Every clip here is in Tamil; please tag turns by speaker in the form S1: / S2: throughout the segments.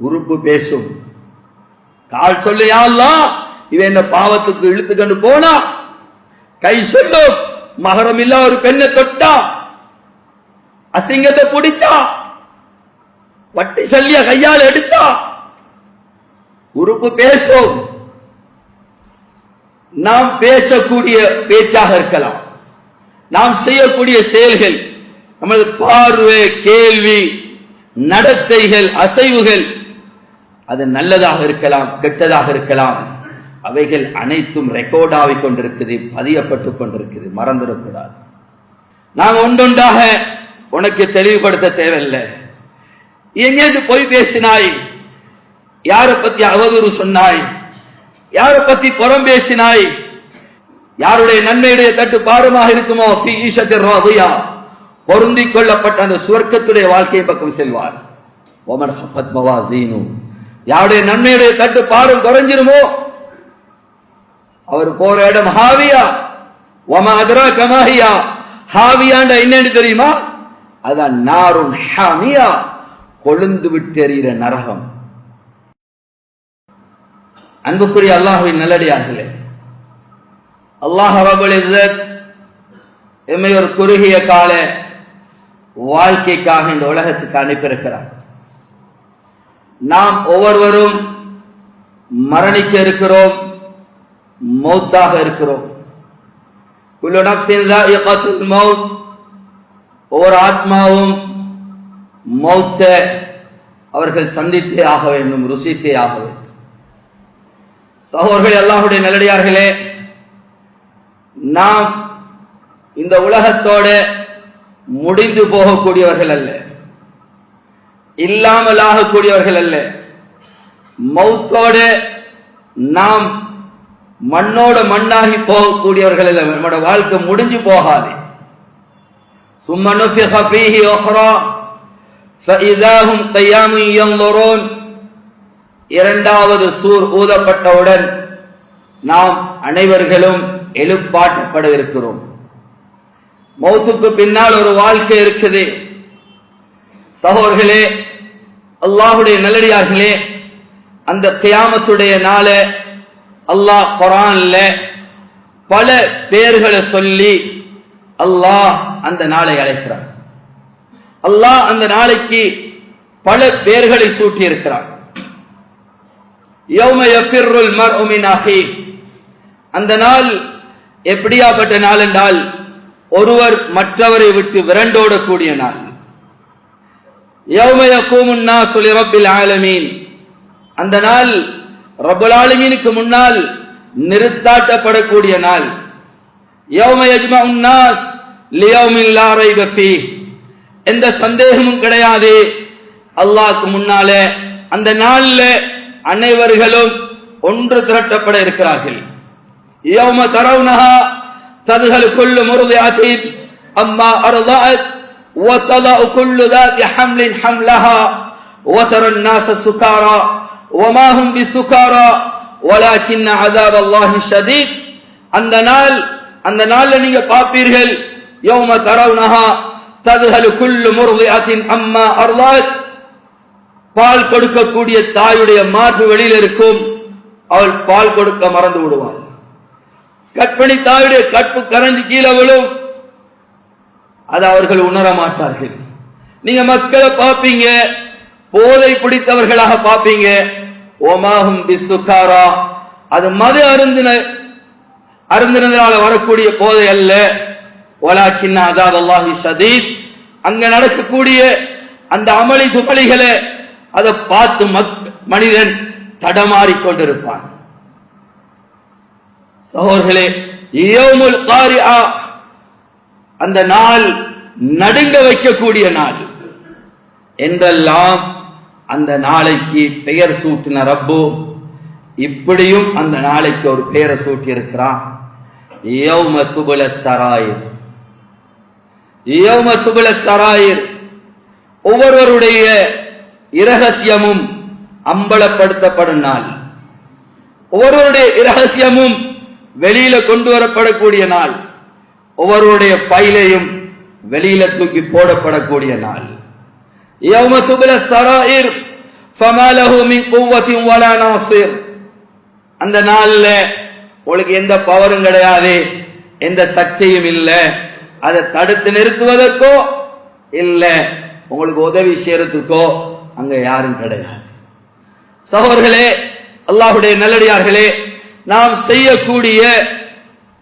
S1: உறுப்பு பேசும். கால் சொல்லு யா அல்லாஹ் இவன் என்ன பாவத்துக்கு இழுத்துக்கொண்டு போனா. கை சொல்லும் மகரம் இல்ல ஒரு பெண்ணை தொட்டா, அசிங்கத்தை பிடிச்சா, வட்டி சல்லிய கையால் எடுத்தா. உறுப்பு பேசும். நாம் பேசக்கூடிய பேச்சாக இருக்கலாம், நாம் செய்யக்கூடிய செயல்கள், நமது பார்வை, கேள்வி, நடத்தைகள், அசைவுகள், அது நல்லதாக இருக்கலாம், கெட்டதாக இருக்கலாம். அவைகள் அனைத்தும் ரெக்கார்ட் ஆகிக் கொண்டிருக்குது, பதியப்பட்டுக் கொண்டிருக்குது. மறந்துடக்கூடாது. நாம் ஒன்றொன்றாக உனக்கு தெளிவுபடுத்த தேவையில்லை. எங்கேருந்து போய் பேசினாய், யாரை பத்தி அவதூறு சொன்னாய், யாரை பத்தி புறம் பேசினாய், யாருடைய நன்மையுடைய தட்டு பாரமாக இருக்குமோ பொருந்திக் கொள்ளப்பட்ட அந்த சுவர்க்கத்துடைய வாழ்க்கையை பக்கம் செல்வார். யாருடைய நன்மையுடைய தட்டு பாரம் குறைஞ்சிருமோ அவர் போற இடம் ஹாவியா. ஹாவியாண்ட என்னன்னு தெரியுமா? அதான் நாருன் ஹாமியா, கொழுந்து விட்டு எறிகிற நரகம். அன்புக்குரிய அல்லாஹ்வின் நல்லடியார்களே, அல்லாஹ் ரப்பல் இஸ்ஸத் எம்மை ஒரு குறுகிய கால வாழ்க்கைக்காக இந்த உலகத்துக்கு அனுப்பியிருக்கிறார். நாம் ஒவ்வொருவரும் மரணிக்க இருக்கிறோம், மௌத்தாக இருக்கிறோம். குல்லு நஃப்ஸின் ஸாயிகத்துல் மௌத், ஒவ்வொரு ஆத்மாவும் மௌத்தை அவர்கள் சந்தித்தே ஆக வேண்டும், ருசித்தே ஆக வேண்டும். சகோதரர்களே, அல்லாஹ்வுடைய நல்லடியார்களே, நாம் இந்த உலகத்தோட முடிந்து போகக்கூடியவர்கள் அல்ல, இல்லாமல் ஆகக்கூடியவர்கள் அல்ல. மௌத்தோட நாம் மண்ணோட மண்ணாகி போகக்கூடியவர்கள் அல்ல. நம்முடைய வாழ்க்கை முடிஞ்சு போகாது. ثم نفخ فيه أخرى فإذا هم قيام ينظرون. இரண்டாவது சூர் ஊதப்பட்டவுடன் நாம் அனைவர்களும் எழுப்பாட்டப்பட இருக்கிறோம். மௌத்துக்கு பின்னால் ஒரு வாழ்க்கை இருக்குது. சகோதரர்களே, அல்லாஹ்வுடைய நல்லடியார்களே, அந்த கியாமத்துடைய நாள அல்லாஹ் குர்ஆன்ல பல பெயர்களை சொல்லி அல்லாஹ் அந்த நாளை அழைக்கிறார். அல்லாஹ் அந்த நாளைக்கு பல பெயர்களை சூட்டி இருக்கிறார். யௌம யஃபிர்ருல் மர்உ மின் அஹீஹ். அந்த நாள் எப்படியாப்பட்ட நாள் என்றால், ஒருவர் மற்றவரை விட்டு விரண்டோடக்கூடிய நாள். யௌம யகூமுன் நாஸு லிரப்பில் ஆலமீன். அந்த நாள் ரப்பல் ஆலமீனுக்கு முன்னால் நிறுத்தாட்டப்படக்கூடிய நாள். யௌம யஜ்மஉன் நாஸ் லியௌமின் லா ரைப ஃபீஹ். எந்த சந்தேகமும் கிடையாது, அல்லாஹ்வுக்கு முன்னாலே அந்த நாள்ல அனைவர்களும் ஒன்று திரட்டப்பட இருக்கிறார்கள். யௌம தரவுனஹா தத்ஹலு குல்லு முர்திஅத்தின் அம்மா அர்தஅத் வ ததஉ குல்லு ذات حمل حملها وترى الناس سكارى وما هم بسكارى ولكن عذاب الله شديد. அந்த நாள்ல நீங்க பாப்பீர்கள், யௌம தரவுனஹா தத்ஹலு குல்லு முர்திஅத்தின் அம்மா அர்தஅத். பால் கொடுக்கக்கூடிய தாயுடைய மார்பு வெளியில் இருக்கும், அவள் பால் கொடுக்க மறந்து விடுவாள். கற்பிணி தாயுடைய கற்பு கரண்டி கீழே விழும், அதை அவர்கள் உணர மாட்டார்கள். நீங்க மக்களை பார்ப்பீங்க, போதை பிடித்தவர்களாக பார்ப்பீங்க. ஓமாஹும் பிசுகாரா, அது மது அருந்தினதால வரக்கூடிய போதை அல்ல. வலாக்கின் அதாப் அல்லாஹி ஷதீத். அங்க நடக்கக்கூடிய அந்த அமளி துமளிகளை அதை பார்த்து மனிதன் தடமாறிக்கொண்டிருப்பான். சகோதரர்களே, யௌமுல் காரிஆ, அந்த நாள் நடுங்க வைக்கக்கூடிய நாள் என்றெல்லாம் அந்த நாளைக்கு பெயர் சூட்டின ரப்பு இப்படியும் அந்த நாளைக்கு ஒரு பெயரை சூட்டி இருக்கிறான். யௌம துபுல ஸராயிர். யௌம துபுல ஸராயிர், ஒவ்வொருவருடைய இரகசியமும் அம்பலப்படுத்தப்படும் நாள். ஒவ்வொருவருடைய இரகசியமும் வெளியில கொண்டு வரப்படக்கூடிய நாள். ஒவ்வொருடைய ஃபைலையும் வெளியில தூக்கி போடப்படக்கூடிய நாள். யௌம துபுல ஸராயிர் فما له من قوة ولا ناصر. அந்த நாள்ல உங்களுக்கு எந்த பவரும் கிடையாது, எந்த சக்தியும் இல்லை. அதை தடுத்து நிறுத்துவதற்கோ இல்ல உங்களுக்கு உதவி செய்யறதுக்கோ அங்க யாரும் கிடையாது. சகோதரர்களே, அல்லாஹ்வுடைய நல்லடியார்களே, நாம் செய்யக்கூடிய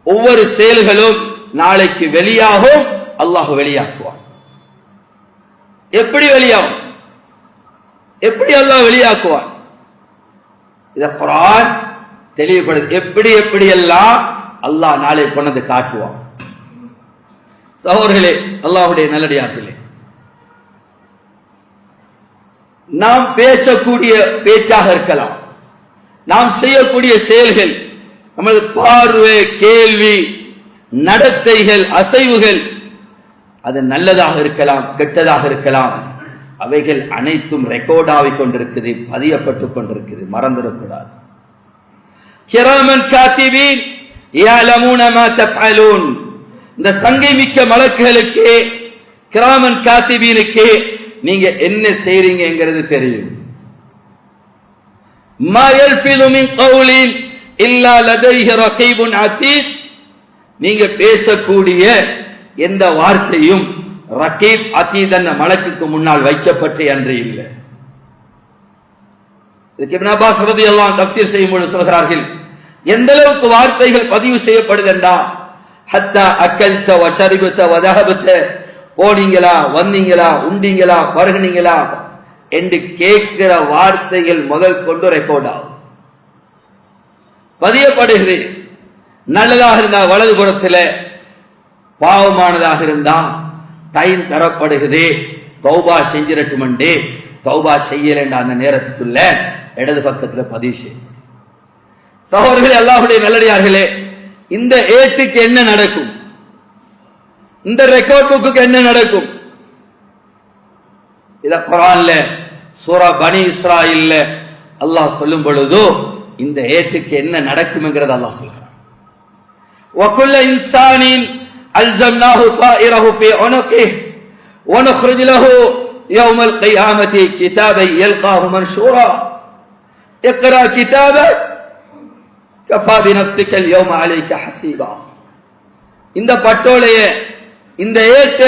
S1: ஒவ்வொரு செயல்களும் நாளைக்கு வெளியாகும். அல்லாஹ் வெளியாக்குவான். எப்படி வெளியாகும்? எப்படி அல்லாஹ் வெளியாக்குவான்? இத குர்ஆன் தெளிவுபடுது. எப்படி எப்படி எல்லாம் அல்லாஹ் நாளை கொண்டு காட்டுவான். சகோதரர்களே, அல்லாஹ்வுடைய நல்லடியார்களே, நாம் பேசக்கூடிய பேச்சாக இருக்கலாம், நாம் செய்யக்கூடிய செயல்கள், நமது பார்வை, கேள்வி, நடத்தைகள், அசைவுகள், அது நல்லதாக இருக்கலாம், கெட்டதாக இருக்கலாம். அவைகள் அனைத்தும் ரெக்கார்ட் ஆகிக் கொண்டிருக்குது, பதியப்பட்டுக் கொண்டிருக்குது. மறந்துடக்கூடாது. கிராமன் காத்திபீன் யஅலமூன மா தஃஅலூன். இந்த சங்கை மிக்க மலக்குகளுக்கு, கிராமன் காத்திபீனுக்கு நீங்க என்ன செய்றீங்கங்கிறது தெரியும். மா யல்ஃபிது மின் கௌலின் இல்லா லதைஹி ரகீபுன் அதீத். நீங்க பேசக்கூடிய எந்த வார்த்தையும் ரகீப் அதீத் என்ற மலக்குக்கு முன்னால் வைக்கப்பட்டு அன்று இல்லை. இதுக்கு இப்னு அப்பாஸ் ரலியல்லாஹு அன்ஹு தஃப்சீர் செய்யும்போது சொல்கிறார்கள், எந்த அளவுக்கு வார்த்தைகள் பதிவு செய்யப்படுதென்றா, ஹத்தா அக்கல்த வ ஷரிபத வ தஹபத, போனீங்களா, வந்தீங்களா, உண்டீங்களா, பருகுனீங்களா என்று கேட்கிற வார்த்தைகள் முதல் கொண்டு ரெக்கார்ட் ஆகும், பதியப்படுகிறது. நல்லதாக இருந்தா வலது புறத்தில், பாவமானதாக இருந்தா டைம் தரப்படுகிறது. தௌபா செஞ்சிரட்டுமண்டே, தௌபா செய்யலன்ற அந்த நேரத்துக்குள்ள இடது பக்கத்தில் பதிவு செய்யும். சகோதரர்களே, அல்லாஹ்வுடைய நல்லடியார்களே, இந்த ஏட்டுக்கு என்ன நடக்கும்? இந்த ரெக்கார்ட் புக்கு என்ன நடக்கும்? இத குர்ஆன்ல சூரா பனி இஸ்ராயில்ல அல்லாஹ் சொல்லும் பொழுது இந்த ஏட்டுக்கு என்ன நடக்கும்ங்கிறது அல்லாஹ் சொல்றான். وَكُلَّ إِنسَانٍ أَلْزَمْنَاهُ طَائِرَهُ فِي عُنُقِهِ وَنُخْرِجُ لَهُ يَوْمَ الْقِيَامَةِ كِتَابًا يَلْقَاهُ مَنشُورًا اقْرَأْ كِتَابَكَ كَفَى بِنَفْسِكَ الْيَوْمَ عَلَيْكَ حَسِيبًا. இந்த பட்டோலைய, இந்த ஏட்ட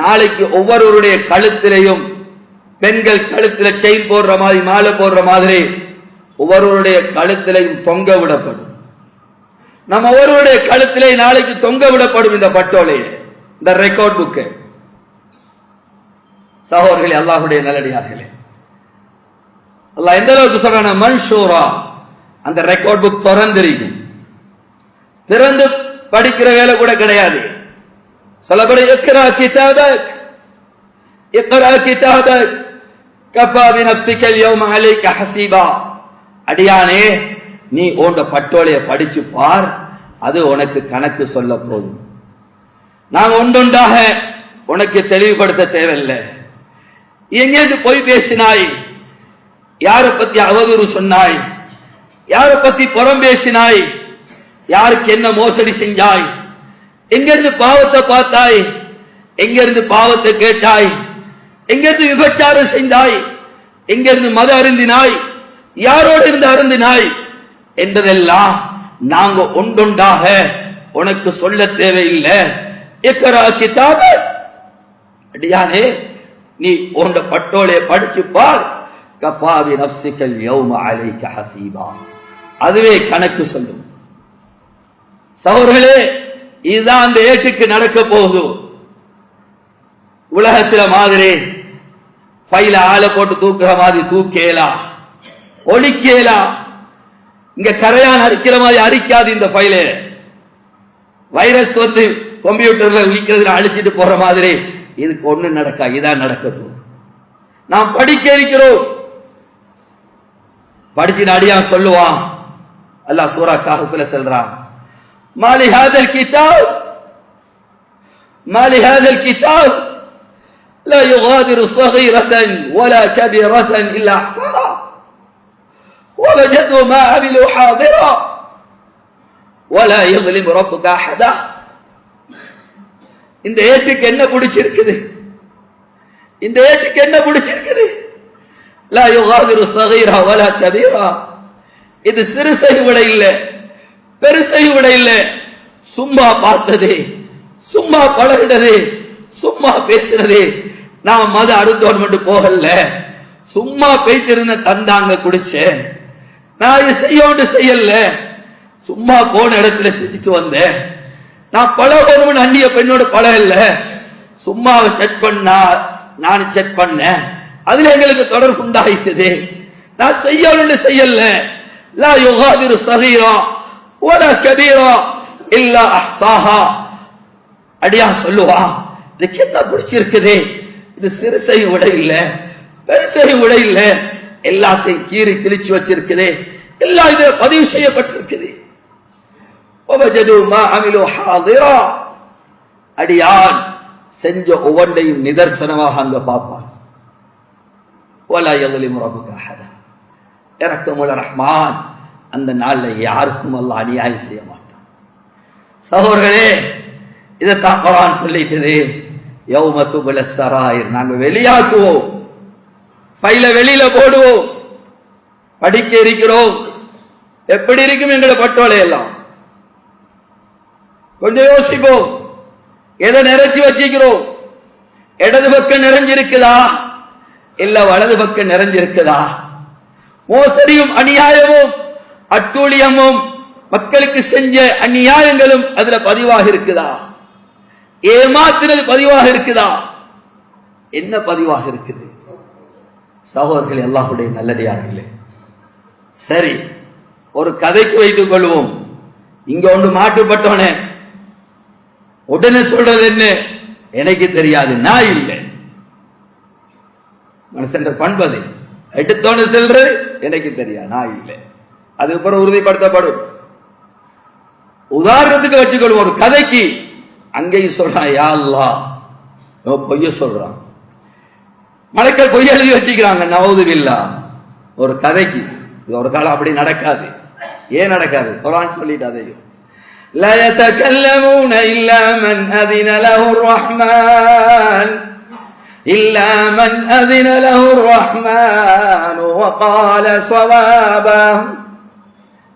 S1: நாளைக்கு ஒவ்வொருவருடைய கழுத்திலையும், பெண்கள் கழுத்துல செயின் போடுற மாதிரி, மாலை போடுற மாதிரி ஒவ்வொருவருடைய கழுத்திலையும் தொங்க விடப்படும். நம்ம ஒவ்வொருவருடைய கழுத்திலே நாளைக்கு தொங்க விடப்படும் இந்த பட்டோலைய, இந்த ரெக்கார்ட் புக்கு. சகோதரர்களே, அல்லாஹ்வுடைய நல்லடியார்களே, அல்லாஹ் எந்த அளவுக்கு சொல்றான, மன்ஷூரா, அந்த ரெக்கார்ட் புக் திறந்திருக்கும். திறந்து படிக்கிற வேலை கூட கிடையாது. சொல்லப்படி இக்ரா கிதாபக், இக்ரா கிதாபக் கஃபா பினஃப்ஸிக அல்யௌம அலைக ஹஸீபா. அடியானே, நீ உன் பட்டோலைய படிச்சு பார், அது உனக்கு கணக்கு சொல்ல போதும். நான் ஒன்றொன்றாக உனக்கு தெளிவுபடுத்த தேவையில்லை. எங்கேருந்து போய் பேசினாய், யாரை பத்தி அவதூறு சொன்னாய், யாரை பத்தி புறம் பேசினாய், யாருக்கு என்ன மோசடி செஞ்சாய், எங்கிருந்து பாவத்தை பார்த்தாய், எங்கிருந்து பாவத்தை கேட்டாய், எங்கிருந்து விபச்சாரம் செய்தாய், எங்கிருந்து மத அருந்தினாய், யாரோடு இருந்து அருந்தினாய் என்றதெல்லாம் நாங்க ஒன்றொன்றாக உனக்கு சொல்ல தேவையில்லை. இக்ரா கிதாபக், அடியானே நீ உன் பட்டோலைய படிச்சு பார். கஃபா பினஃப்ஸிக அல்யௌம அலைக ஹஸீபா, அதுவே கணக்கு சொல்லும். சகோதரர்களே, இதுதான் அந்த ஏட்டுக்கு நடக்க போகுது. உலகத்துல மாதிரி ஃபைல ஆளை போட்டு தூக்குற மாதிரி தூக்கேலா, ஒழிக்கேலா. இங்க கரையான் அரிக்கிற மாதிரி அரிக்காது இந்த ஃபைல. வைரஸ் வந்து கம்ப்யூட்டர்ல உயிக்கிறதுல அழிச்சிட்டு போற மாதிரி இதுக்கு ஒண்ணு நடக்கா. இதான் நடக்க போகுது. நாம் படிக்க இருக்கிறோம். படிச்சு அடியா சொல்லுவான். அல்லாஹ் சூரா கஹ்ஃப்ல சொல்றான், மாலி ஹாதல் கிதாப், மாலி ஹாதல் கிதாப் லா யுகாதிரு ஸகீரத்தன் வலா கபீரத்தன் இல்லா அஹ்ஸாஹா ووجدوا ما عملوا حاضرا ولا يظلم ربك احدا. இந்த ஏட்டுக்கு என்ன பிடிச்சிருக்குது? இந்த ஏட்டுக்கு என்ன பிடிச்சிருக்குது? லா யுகாதிரு ஸகீரா வலா கபீரா. இது சிறுசை விட இல்ல, பெருசை விட இல்ல. சும்மா பார்த்தது, சும்மா பழகினது, சும்மா பேசுறது. நான் மத அருந்தோன் மட்டும் போகல, சும்மா பேய்த்திருந்த தந்தாங்க குடிச்ச. நான் இது செய்யல, சும்மா போன இடத்துல செஞ்சுட்டு வந்தேன். நான் பழகணும் அந்நிய பெண்ணோட பழகல, சும்மா செட் பண்ணா நான் செட் பண்ணேன். அதுல எங்களுக்கு தொடர்பு உண்டாயிட்டது. நான் செய்யல. லா யுகாதிரு ஸகீரா வலா கபீரா இல்லா அஹ்சாஹா. அடியா சொல்லுவா, இதுக்கு என்ன பிடிச்சிருக்குது? இது சிறுசையும் விட இல்ல, பெருசையும் விட இல்ல. எல்லாத்தையும் கீறி கிழிச்சு வச்சிருக்குது. எல்லாம் இதுல பதிவு செய்யப்பட்டிருக்குது. அடியான் செஞ்ச ஒவ்வொன்றையும் நிதர்சனமாக அங்க பார்ப்பான். இரக்கமுள்ள ரஹ்மான் அந்த நாள்ல யாருக்கும் அல்லாஹ் அநியாயம் செய்ய மாட்டான். சகோதரர்களே, இதைத்தான் குர்ஆன் சொல்லிட்டது. யௌம துபுல ஸராயிர், நாங்க வெளியாக்குவோம், பையில வெளியில போடுவோம். படிக்க இருக்கிறோம், எப்படி இருக்கும் எங்களை பட்டோலை எல்லாம் கொஞ்சம் யோசிப்போம். எதை நிறைச்சி வச்சிக்கிறோம்? இடது பக்கம் நிறைஞ்சிருக்குதா இல்ல வலது பக்கம் நிறைஞ்சிருக்குதா? மோசடியும் அநியாயமும் அட்டூழியமும் மக்களுக்கு செஞ்ச அநியாயங்களும் அதுல பதிவாக இருக்குதா? ஏமாத்தினது பதிவாக இருக்குதா? என்ன பதிவாக இருக்குது? சகோதரர்களே, அல்லாஹ்வுடைய நல்லடியார்களே, சரி, ஒரு கதைக்கு வைத்துக் கொள்வோம். இங்க ஒன்று மாட்டுப்பட்டோனே உடனே சொல்றது என்ன? எனக்கு தெரியாது, நான் இல்லை. மனுஷன் பண்பது எடுத்தோன்னு செல்றது எனக்கு தெரியாது, நான் இல்லை. அதுக்கப்புறம் உறுதிப்படுத்தப்படும். உதாரணத்துக்கு வச்சுக்கொள்வோம், ஒரு கதைக்கு. அங்கேயும் சொல்றான், யா அல்லாஹ், பொய்ய சொல்றான். மலக்கள் பொய் எழுதி வச்சுக்கிறாங்க, நவுது பில்லாஹ். ஒரு கதைக்கு. இது ஒரு காலம் அப்படி நடக்காது. ஏன் நடக்காது? குர்ஆன் சொல்லிட்டு அதையும் لا يتكلمون إلا من أذن له الرحمن إلا من أذن له الرحمن وقال صوابا.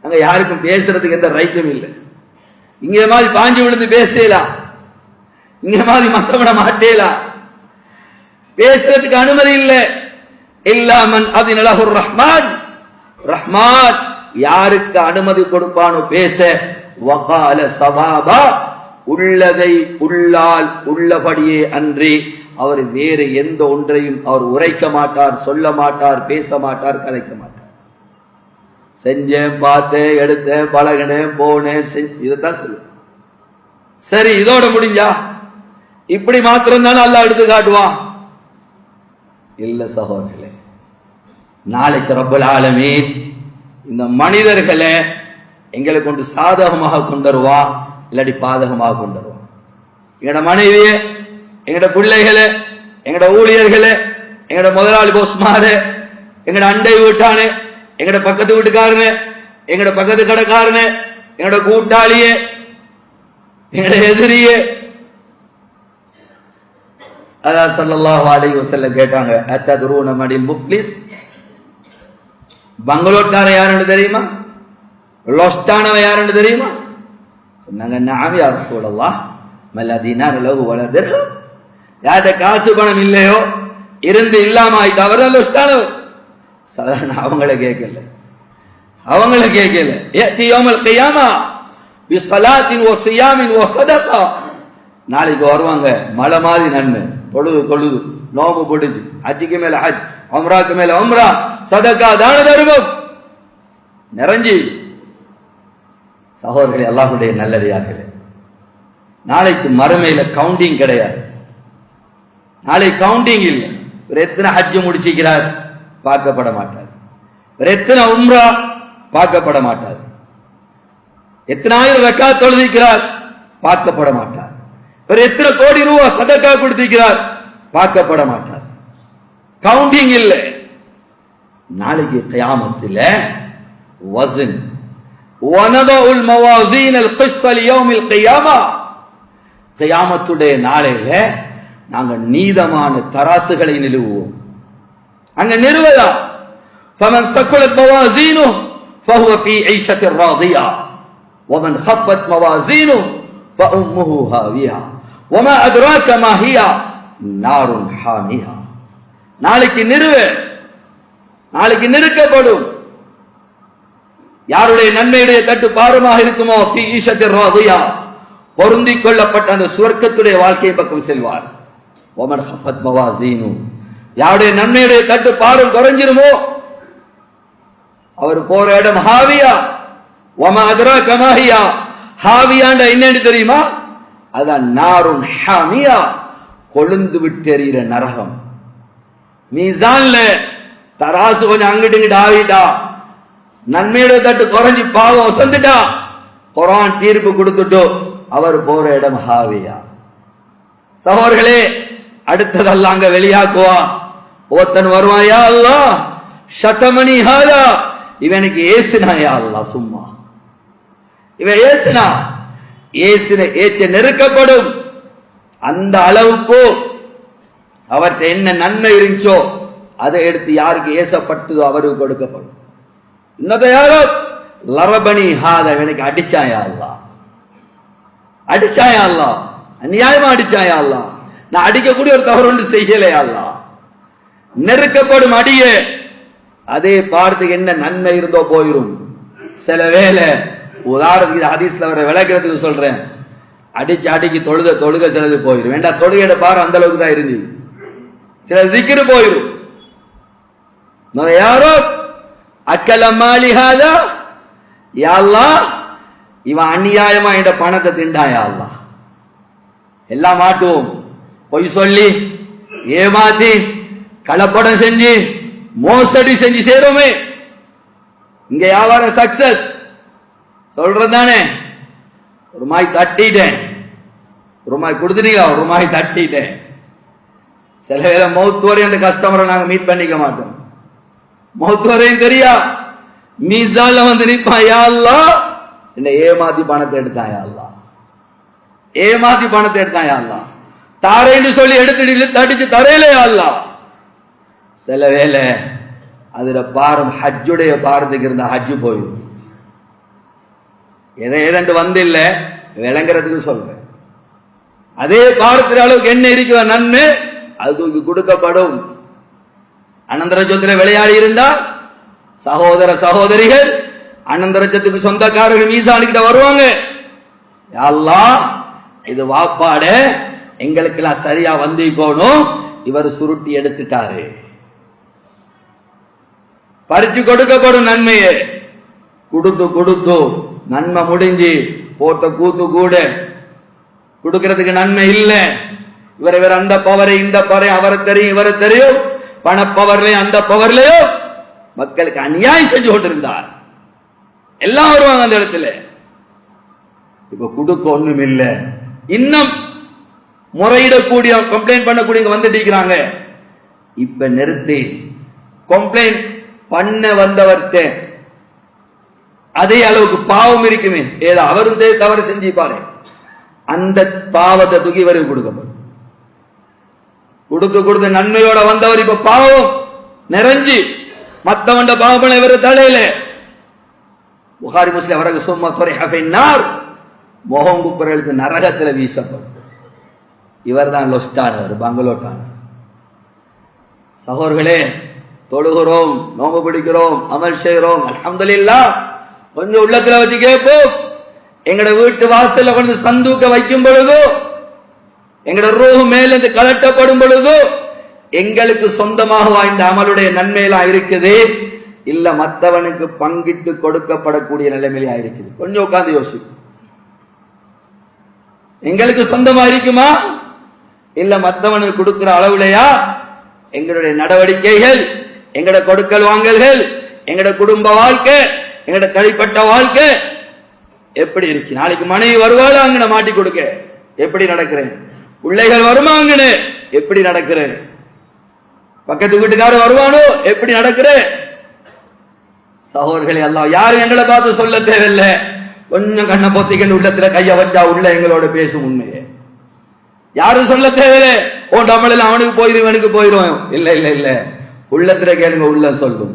S1: அங்க யாருக்கும் பேசுறதுக்கு எந்த ரைட்டும் இல்லை. இங்க மாதிரி பாஞ்சு விழுந்து பேசலாம், இங்க மாதிரி மத்தவிட மாட்டேலாம், பேசுறதுக்கு அனுமதி இல்லை. இல்லா மன் அதின லஹு ரஹ்மான், ரஹ்மான் யாருக்கு அனுமதி கொடுப்பானோ பேச, வகால சவாபா, உள்ளதை உள்ளால் உள்ளபடியே அன்றி அவர் வேறு எந்த ஒன்றையும் அவர் உரைக்க மாட்டார், சொல்ல மாட்டார், பேச மாட்டார், கதைக்க மாட்டார். செஞ்சேன், பார்த்தேன், எடுத்தேன், பழகினேன், போனேன், இதைத்தான் சொல்லுவேன். சரி, இதோட முடிஞ்சா? இப்படி மாத்திரம் தானே அல்லாஹ் எடுத்து காட்டுவான்? இல்ல சகோதரர்களே, நாளைக்கு ரப்பல் ஆலமீன் இந்த மனிதர்களை எங்களை கொண்டு சாதகமாக கொண்டு வருவா, இல்லாட்டி பாதகமாக கொண்டு வருவா. எங்கட மனைவிய, எங்கட பிள்ளைகளை, எங்கட ஊழியர்களை, எங்கட முதலாளி போஸ்மாரு, எங்கட அண்டை வீட்டானு, எங்கட பக்கத்து வீட்டுக்காரனு, எங்கட பக்கத்து கடைக்காரனு, எங்கட கூட்டாளிய, எங்கட எதிரிய. அதான் ஸல்லல்லாஹு அலைஹி வஸல்லம் கேட்டாங்க, அத்ததுரூன மனில் முஃப்லிஸ், பங்களோட்கார யாருன்னு தெரியுமா? லொஸ்டானவன் யாருன்னு தெரியுமா? சொன்னாங்க, நஅம் யா ரசூலல்லாஹ், மல்லா தீனார் லஹு வலா திர்ஹம். யார்கிட்ட காசு பணம் இல்லையோ, இருந்து இல்லாம ஆயிட்டு அவர் தான் லொஸ்டானவர். சாதாரண அவங்கள கேட்கல, அவங்கள கேட்கல. யஅதி யௌமல் கியாமா பிஸ்ஸலாத்தின் வ ஸியாமின் வ ஸதகா. நாளைக்கு வருவாங்க மலை மாதிரி நன்மை, தொழுது நோம்பு பிடிச்சு, ஹஜ்ஜுக்கு மேல ஹஜ், உம்ராக்கு மேல உம்ரா, சதகா, தான தர்மம் நிறைஞ்சி. சகோதரர்களே, அல்லாஹ்வுடைய நல்லடியார்களே, நாளைக்கு மறுமையில கவுண்டிங் கிடையாது. நாளை கவுண்டிங் இல்லை. ஒரு எத்தனை ஹஜ் முடிச்சிக்கிறார் பார்க்கப்பட மாட்டார், ஒரு எத்தனை உம்ரா பார்க்கப்பட மாட்டார், எத்தனை ஆயிரம் ரக்காத் தொழுதிக்கிறார் பார்க்கப்பட மாட்டார், ஒரு எத்தனை கோடி ரூபாய் சதகா கொடுத்திருக்கிறார் பார்க்கப்பட மாட்டார். கவுண்டிங் இல்லை. நாளைக்கு கியாமத்தில் வஸன் வனதஉல் மவாஸீனல் கிஸ்த லியௌமில் கியாமா, கியாமத்துடைய நாளையில நாங்கள் நீதமான தராசுகளை நிறுவுவோம். அங்க நிறுவதா. فمن ثقلت موازينه فهو في عيشة راضية ومن خفت موازينه فأمه هاوية وما أدراك ما هي نار حامية. நாளைக்கு நிறுக்கப்படும். யாருடைய நன்மையுடைய தட்டு பாரமாக இருக்குமோ ஃபீ ஈஷத்திர் ராதியா, பொருந்திக் கொள்ளப்பட்ட அந்த சுவர்க்கத்துடைய வாழ்க்கை பக்கம் செல்வார். ஒமன் ஹஃபத் மவாசீனு, யாருடைய நன்மையுடைய தட்டு பாரம் குறைஞ்சிருமோ அவர் போற இடம் ஹாவியா. வமா அத்ராக மா ஹியா, ஹாவியாண்ட என்னன்னு தெரியுமா? அதான் நாருன் ஹாமியா, கொழுந்து விட்டு எறிகிற நரகம். மீசான்ல தராசு கொஞ்சம் அங்கிட்டு இங்கிட்டு ஆவிட்டா, நன்மையுடைய தட்டு குறைஞ்சி பாவம் வசந்துட்டா, குர்ஆன் தீர்ப்பு கொடுத்துட்டோ அவர் போற இடம் ஹாவியா. சகோதரர்களே, அடுத்ததெல்லாம் அங்க வெளியாக்குவா. ஒருத்தன் வருவான், யா அல்லாஹ் ஷதமனி ஹாதா, இவனுக்கு ஏசுனா யா அல்லாஹ், சும்மா இவன் ஏசுன ஏச்ச நெருக்கப்படும். அந்த அளவுக்கு அவர்கிட்ட என்ன நன்மை இருந்துச்சோ அதை எடுத்து யாருக்கு ஏசப்பட்டதோ அவருக்கு கொடுக்கப்படும். இன்னொரு யாரோ லரபனி ஹாதா, இவனுக்கு அடிச்சாயா அல்லாஹ், அடிச்சாயா அல்லாஹ், அநியாயமா அடிச்சாயா அல்லாஹ், நான் அடிக்கக்கூடிய ஒரு தவறு ஒன்று செய்யலையா அல்லாஹ். நெருக்கப்படும் அடியே, அதே பார்த்துக்கு என்ன நன்மை இருந்தோ போயிரும். சில வேலை உதாரணத்துக்கு ஹதீஸ்ல வர விளக்கிறதுக்கு சொல்றேன், அடிக்கு தொழுக சிலது போயிரும். வேண்டாம், தொழுகையிட பாரு அந்த அளவுக்கு தான் இருந்து, சில திக்ரு போயிரும். யாரோ அக்கலமாலிஹாதா, யா அல்லாஹ் இவன் அநியாயமா என்ற பணத்தை திண்டாயா அல்லாஹ். எல்லாம் மாட்டுவோம், பொய் சொல்லி ஏமாத்தி கலப்படம் செஞ்சு மோசடி செஞ்சு சேருமே. இங்க வியாபாரம் சக்சஸ் சொல்றதானே, ஒரு மாய் தட்டிட்டேன், ஒரு மாய் கொடுத்துட்டீங்க, ஒரு மாய் தட்டிட்டேன். சில வேளை மௌத்து வரை அந்த கஸ்டமரை நாங்க மீட் பண்ணிக்க மாட்டோம். மௌத்து வரையும் தெரியா, மீசான்ல வந்து நிப்பான், யா அல்லாஹ் என்ன ஏமாத்தி பணத்தை எடுத்தான் யா அல்லாஹ், ஏமாத்தி பணத்தை எடுத்தான் யா அல்லாஹ், தாரேன்னு சொல்லி எடுத்துட்டு தடிச்சு தரையிலே யா அல்லாஹ். சில வேலை அதுல பாரம் ஹஜ்ஜுடைய பாரத்துக்கு இருந்த ஹஜ்ஜு போயிடும். ஏதெண்டு வந்து இல்ல விளங்குறதுக்கு சொல்றேன். அதே பாரத்திர அளவுக்கு என்ன இருக்கிற நன்மை அது தூக்கி கொடுக்கப்படும். அனந்தரஜத்துல விளையாடி இருந்தா சகோதர சகோதரிகள் அனந்தரஜத்துக்கு சொந்தக்காரர்கள் மீசானுக்கிட்ட வருவாங்க, யா அல்லாஹ் இது வாப்பாட எங்களுக்கு எல்லாம் சரியா வந்து போகணும், இவர் சுருட்டி எடுத்துட்டாரு. பறிச்சு கொடுக்கப்படும் நன்மையை கொடுத்து நன்மை முடிஞ்சு போட்ட கூத்து கூட கொடுக்கிறதுக்கு நன்மை இல்லை. இவர் அந்த பவரை இந்த பவரை அவரை தெரியும் இவரை தெரியும், பணப்பவர்லயும் அந்த பவர்லயும் மக்களுக்கு அநியாயம் செஞ்சு கொண்டிருந்தார். எல்லாம் வருவாங்க அந்த இடத்துல. இப்ப கொடுக்க ஒண்ணும் இல்லை. இன்னும் முறையிடக்கூடிய கம்ப்ளைண்ட் பண்ணக்கூடிய வந்துட்டு இருக்கிறாங்க. இப்ப நிறுத்தி கம்ப்ளைண்ட் பண்ண வந்தவர்கிட்ட அதே அளவுக்கு பாவம் இருக்குமே, ஏதோ அவரும் தவறு செஞ்சு பாரு, அந்த பாவத்தை தூக்கி இவருக்கு கொடுக்கப்படும். கொடுத்து நன்மையோட வந்தவர் இப்ப பாவம் நிறைஞ்சு மத்தவண்ட பாவம் இவர் தலையில. புகாரி முஸ்லிம் அவரது சும்மா துறைஹார் மோகம் குப்புற எழுத்து நரகத்துல வீசப்படும். இவர் தான் லொஸ்டானவர், பங்களோட்டானவர். சகோதரர்களே, தொழுகிறோம், நோம்பு பிடிக்கிறோம், அமல் செய்கிறோம், அல்ஹம்துலில்லாஹ். கொஞ்சம் உள்ளத்துல வச்சு கேட்போம். எங்கட வீட்டு வாசல்ல கொண்டு சந்தூக்க வைக்கும் பொழுதோ, எங்கட ரூஹ் மேலிருந்து கலட்டப்படும் பொழுதோ, எங்களுக்கு சொந்தமாக வாய்ந்த அமலுடைய நன்மையெல்லாம் இருக்குது இல்ல மற்றவனுக்கு பங்கிட்டு கொடுக்கப்படக்கூடிய நிலைமையில இருக்குது. கொஞ்சம் உட்கார்ந்து யோசிக்கும். எங்களுக்கு சொந்தமா இருக்குமா இல்ல மற்றவனுக்கு கொடுக்கிற அளவுலையா? எங்களுடைய நடவடிக்கைகள், எங்கட கொடுக்கல் வாங்கல்கள், எங்கட குடும்ப வாழ்க்கை, எங்கட தனிப்பட்ட வாழ்க்கை எப்படி இருக்கு? நாளைக்கு மனைவி வருவாள் அங்கன மாட்டி கொடுக்க எப்படி நடக்கிறேன்? பிள்ளைகள் வருமாங்கன்னு எப்படி நடக்கிறேன்? பக்கத்து வீட்டுக்காரர் வருவானோ எப்படி நடக்கிறேன்? சகோதரர்களே, எல்லாம் யாரும் எங்களை பார்த்து சொல்ல தேவையில்லை. கொஞ்சம் கண்ணை பொத்திக்கண்டு உள்ளத்துல கைய வச்சா உள்ள எங்களோட பேசும் உண்மையே. யாரும் சொல்ல தேவையில்லை. ஓ நம்மள அவனுக்கு போயிரும் இவனுக்கு போயிரும். இல்ல இல்ல இல்ல, உள்ளத்துல கேளுங்க, உள்ள சொல்லும்.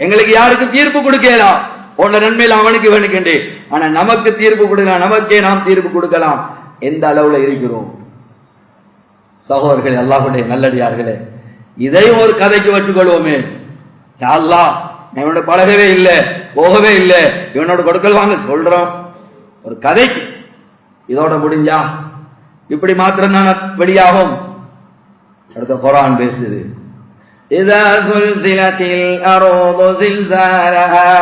S1: எங்களுக்கு யாருக்கு தீர்ப்பு கொடுக்கலாம்? உன்ன நன்மையில அவனுக்கு வேணுக்கண்டே. ஆனா நமக்கு தீர்ப்பு கொடுக்கலாம், நமக்கே நாம் தீர்ப்பு கொடுக்கலாம். எந்த அளவுல இருக்கிறோம் சகோதரர்களே, அல்லாஹ்வுடைய நல்லடியார்களே? இதையும் ஒரு கதைக்கு வச்சுக்கொள்வோமே. யா அல்லாஹ், இவனோட பழகவே இல்லை, போகவே இல்லை, இவனோட கொடுக்கல் வாங்க சொல்றோம் ஒரு கதைக்கு. இதோட முடிஞ்சா இப்படி மாத்திரம் தான் வெளியாகும். அடுத்த குர்ஆன் பேசுது, இதா சுல்சிலத்தில் அர்து زلزالها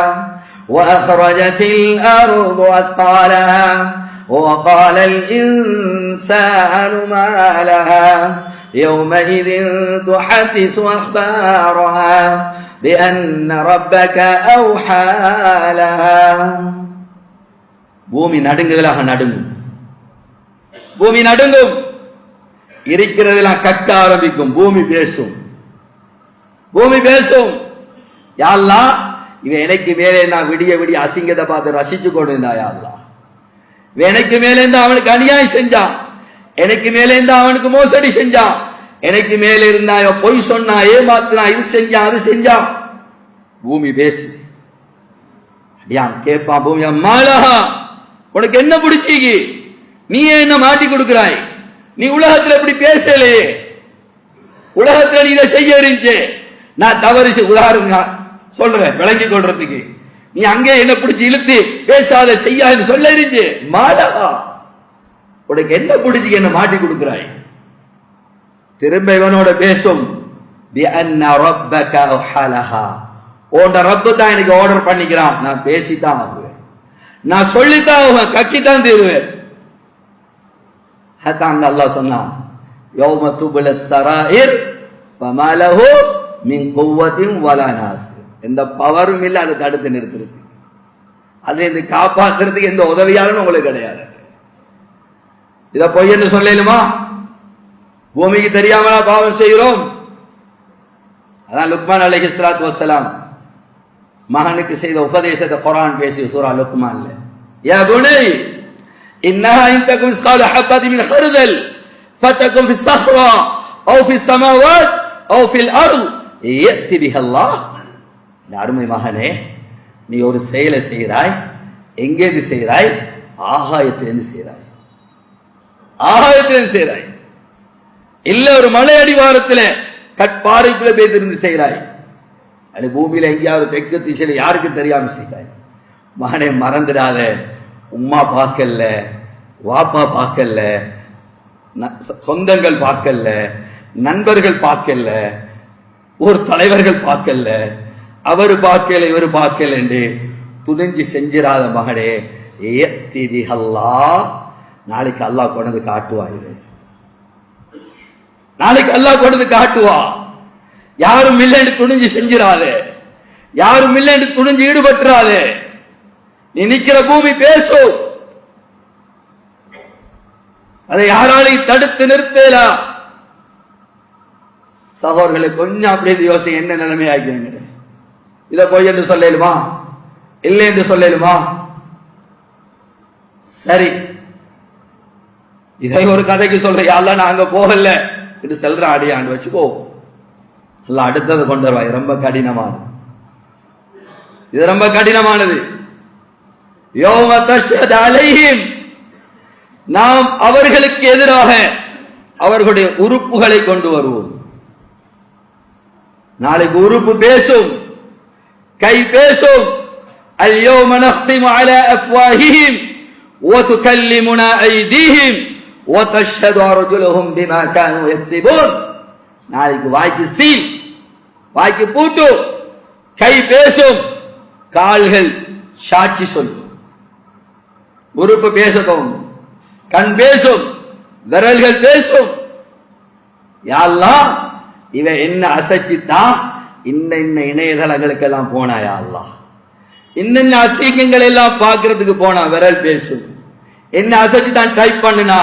S1: وأخرجت الأرض أثقالها وقال الإنسان ما لها يومئذ تحدث أخبارها بأن ربك أوحى لها. பூமி நடுங்குதலாக நடுங்கும், பூமி நடுங்கும், இருக்கிறதெல்லாம் கக்க ஆரம்பிக்கும். பூமி பேசும், பூமி பேசும். யா அல்லாஹ், இவன் எனக்கு மேலே நான் விடிய விடிய அசிங்கத்தை பார்த்து ரசிச்சு கொண்டு இருந்தா. யா அல்லாஹ், இவன் எனக்கு மேலே இருந்தா அவனுக்கு அநியாயம் செஞ்சான், எனக்கு மேலே இருந்தா அவனுக்கு மோசடி செஞ்சான், எனக்கு மேலே இருந்தா பொய் சொன்னா, ஏமாத்தினா, இது செஞ்சான், அது செஞ்சான். பூமி பேசு. அடியான் கேட்பான், பூமி அம்மாலஹா, உனக்கு என்ன பிடிச்சிக்கு? நீ என்ன மாட்டி கொடுக்கிறாய்? நீ உலகத்துல இப்படி பேசலையே, உலகத்துல நீ இதை செய்ய இருந்துச்சு. நான் தவறு உதாரணம் சொல்றேன் விளங்கி கொள்றதுக்கு. நீ அங்கே என்ன பிடிச்சி இழுத்து பேசாத செய்யாது சொல்ல இருந்துச்சு. மாலஹா, உனக்கு என்ன பிடிச்சி என்ன மாட்டி கொடுக்கிறாய்? திரும்ப இவனோட பேசும், உன் ரப்பு தான் எனக்கு ஆர்டர் பண்ணிக்கிறான், நான் பேசித்தான் ஆகுவேன், நான் சொல்லித்தான் ஆகுவேன், கக்கித்தான் தீருவேன். அங்க அல்லாஹ் சொன்னான், யௌம துபுல ஸராயிர் ஃபமா லஹு மின் குவத்தின் வலா நாஸ். எந்த பவரும் இல்லை அதை தடுத்து நிறுத்துறதுக்கு, அதை இந்த காப்பாத்துறதுக்கு எந்த உதவியாலும் உங்களுக்கு கிடையாது. இத பொய் என்று சொல்லலுமா? பூமிக்கு தெரியாமலா பாவம் செய்கிறோம்? அதான் லுக்மான் அலைஹிஸ்ஸலாத்து வஸ்ஸலாம் மகனுக்கு செய்த உபதேசத்தை குர்ஆன் பேசி சூரா லுக்மான்ல, யா புனை இன்னஹா இன் தகும் மிஸ்கால ஹப்பத்தின் மின் ஹர்தல் ஃபதகும் ஃபிஸ் ஸஹ்ரா அவ் ஃபிஸ் ஸமாவாத் அவ் ஃபில் அர்த் யத்தி பிஹல்லாஹ். அருமை மகனே, நீ ஒரு செயலை செய்கிறாய், எங்கேருந்து செய்கிறாய்? ஆகாயத்திலிருந்து செய்கிறாய், ஆகாயத்திலிருந்து செய்கிறாய். இல்ல ஒரு மலை அடிவாரத்தில் கட்பாறைக்குள்ள பேத்திருந்து செய்கிறாய், அது பூமியில எங்கேயாவது தெற்கு திசையில யாருக்கு தெரியாம செய்கிறாய். மகனே மறந்துடாத, உம்மா பார்க்கல, வாப்பா பார்க்கல, சொந்தங்கள் பார்க்கல, நண்பர்கள் பார்க்கல, ஒரு தலைவர்கள் பார்க்கல, அவரு பார்க்கல இவரு பார்க்கல என்று துணிஞ்சு செஞ்சிராத மகனே. நாளைக்கு அல்லாஹ் கொண்டு காட்டுவா, இது நாளைக்கு அல்லாஹ் கொண்டு காட்டுவா. யாரும் இல்லைன்னு துணிஞ்சு செஞ்சிராதே, யாரும் இல்லைன்னு துணிஞ்சு ஈடுபட்டுறாதே. நீ நிக்கிற பூமி பேசும், அதை யாராலையும் தடுத்து நிறுத்தலா. சகோதரர்களை கொஞ்சம் அப்படியே யோசிங்க, என்ன நிலைமை ஆகிங்க. இதை போய் என்று சொல்லலுமா? இல்லை என்று சொல்லலுமா? சரி, இதை ஒரு கதைக்கு சொல்ற, யாரெல்லாம் நாங்க போகல என்று செல்ற அடியாண்டு வச்சுக்கோ, அல்ல அடுத்தது கொண்டு வருவாய். ரொம்ப கடினமானது, இது ரொம்ப கடினமானது. யௌம தஷ்ஹது அலைஹிம், நாம் அவர்களுக்கு எதிராக அவர்களுடைய உறுப்புகளை கொண்டு வருவோம். நாளைக்கு உறுப்பு பேசும், கை பேசும். اليوم نختم على أفواههم وتكلمنا أيديهم وتشهد أرجلهم بما كانوا يكسبون. நாளைக்கு வாய்க்கு சீல், வாய்க்கு பூட்டு, கை பேசும், கால்கள் சாட்சி சொல்லும். உறுப்பு பேசவும், கண் பேசும், விரல்கள் பேசும். யா அல்லாஹ், இவன் என்ன அசைச்சித்தான் இன்ன இணையதளங்களுக்கு எல்லாம் போனா. யா அல்லாஹ், இன்ன அசிங்கங்கள் எல்லாம் பார்க்கறதுக்கு போனா, விரல் பேசும். என்ன அசைச்சுதான் டைப் பண்ணுனா,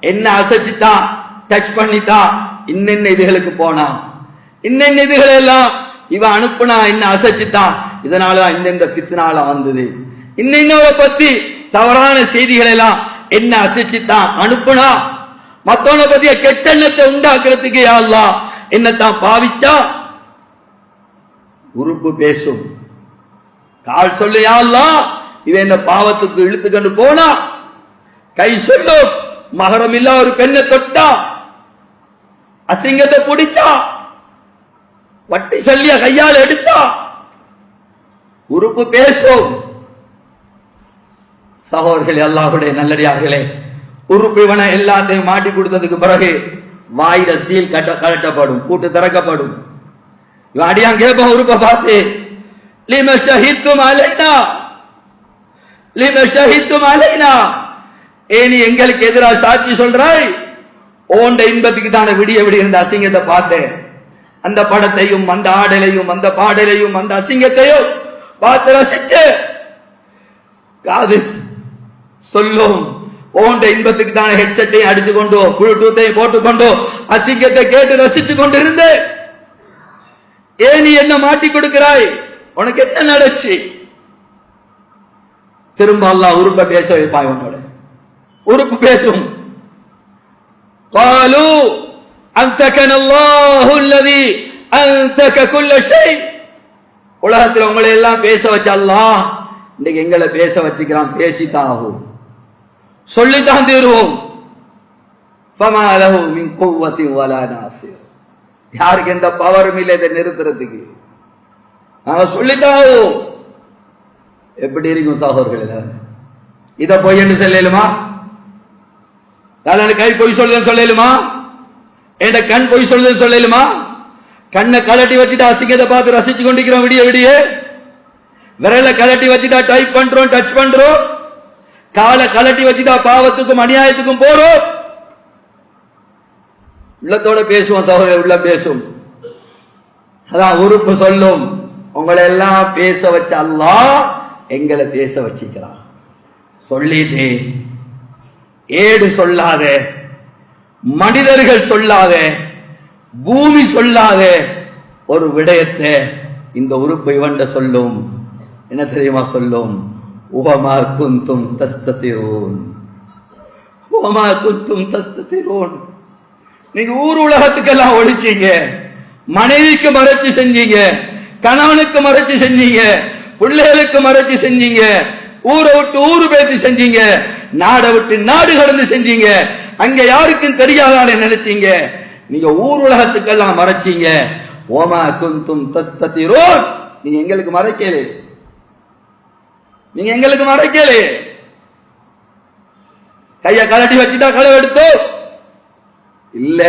S1: என்ன அசைச்சுதான் டச் பண்ணித்தான் இன்னென்ன இதுகளுக்கு போனா, இன்னென்ன இதுகள் எல்லாம் இவன் அனுப்புனா, என்ன அசைச்சுதான் இதனால இந்த ஃபித்னால வந்தது. இன்னொரு பத்தி தவறான செய்திகள் எல்லாம் என்ன அசைச்சுதான் அனுப்புனா, மத்தவனை பத்திய கெட்டெண்ணத்தை உண்டாக்குறதுக்கு யா அல்லாஹ் என்னத்தான் பாவிச்சா. உறுப்பு பேசும். கால் சொல்லு யா அல்லாஹ் இவன் இந்த பாவத்துக்கு இழுத்துக்கொண்டு போனா, கை சொல்லும் மகரம் இல்ல ஒரு பெண்ணை தொட்டா, அசிங்கத்தை பிடிச்சா, வட்டி சொல்லிய கையால் எடுத்தா, உறுப்பு பேசும். சகோதரர்களே, அல்லாஹ்வுடைய நல்லடியார்களே, உறுப்பு இவனை எல்லாத்தையும் மாட்டி கொடுத்ததுக்கு பிறகு வாயில சீல் கட்டப்படும், கூட்டு திறக்கப்படும். இவன் அடியான் கேட்பான் உறுப்பை பார்த்து, லிம ஷஹித்தும் அலைனா, லிம ஷஹித்தும் அலைனா, நீ எங்களுக்கு எதிராக சாட்சி சொல்றாய்? ஓண்ட இன்பத்துக்கு தானே விடிய விடிய இருந்த அசிங்கத்தை பார்த்தேன். அந்த படத்தையும் அந்த ஆடலையும் அந்த பாடலையும் அந்த அசிங்கத்தையும் பார்த்து ரசிச்சு காது சொல்லும். ஓண்ட இன்பத்துக்கு தானே ஹெட்செட்டையும் அடிச்சு கொண்டோ ப்ளூடூத்தையும் போட்டுக்கொண்டோ அசிங்கத்தை கேட்டு ரசிச்சு கொண்டிருந்து, ஏன் நீ என்ன மாட்டி கொடுக்கிறாய்? உனக்கு என்ன நடச்சு? திரும்ப அல்லாஹ் உறுப்பை பேச வைப்பாய். உன்னோட உறுப்பு பேசும். قالوا أنتكنا الله الذي أنتك كل شيء. உலகத்தில் உங்களை எல்லாம் பேச வச்ச அல்லாஹ் இன்னைக்கு எங்களை பேச வச்சுக்கிறான். பேசித்தாகும், சொல்லித்தான் தீருவோம். فما له من قوة ولا ناصر. யாருக்கு எந்த பவரும் இல்லை இதை நிறுத்துறதுக்கு. நாங்க சொல்லித்தாகும். எப்படி இருக்கும் சகோதரர்களே? இத போய் என்று சொல்லலுமா? கை பொய் சொல்லுன்னு சொல்லலுமா? என் கண் பொய் சொல்லுன்னு சொல்லலுமா? கண்ணை கலட்டி வச்சுட்டு அசிங்கத்தை பார்த்து ரசிச்சு கொண்டிருக்கிறோம் விடிய விடிய. விரல கலட்டி வச்சுட்டா டைப் பண்றோம், டச் பண்றோம். காலை கலட்டி வச்சுட்டா பாவத்துக்கும் அநியாயத்துக்கும் போறோம். உள்ளத்தோட பேசுவோம் சகோதரர், உள்ள பேசும். அதான் உறுப்பு சொல்லும். உங்களை எல்லாம் பேச வச்ச அல்லாஹ் எங்களை பேச வச்சிக்கிறான். சொல்லிட்டு ஏடு சொல்லாத, மனிதர்கள் சொல்லாத, பூமி சொல்லாத ஒரு விடயத்தை இந்த உறுப்பு இவண்ட சொல்லும். என்ன தெரியுமா சொல்லும்? உவமா குந்தும் தஸ்ததிரூன், உவமா குந்தும் தஸ்ததிரூன். நீங்க ஊர் உலகத்துக்கெல்லாம் ஒழிச்சீங்க, மனைவிக்கு மறைச்சு செஞ்சீங்க, கணவனுக்கு மறைச்சு செஞ்சீங்க, பிள்ளைகளுக்கு மறைச்சு செஞ்சீங்க, ஊரை விட்டு ஊரு பேத்து செஞ்சீங்க, நாடை விட்டு நாடு கடந்து செஞ்சீங்க. அங்க யாருக்கும் தெரியாதான்னு நினைச்சீங்க. நீங்க ஊர் உலகத்துக்கெல்லாம் மறைச்சீங்க. ஓமா குந்தும் தஸ்ததிரூன். நீங்க எங்களுக்கு மறைக்கல, நீங்க எங்களுக்கு மறைக்கல. கைய கலட்டி வச்சுட்டா களவு எடுத்தோ இல்ல.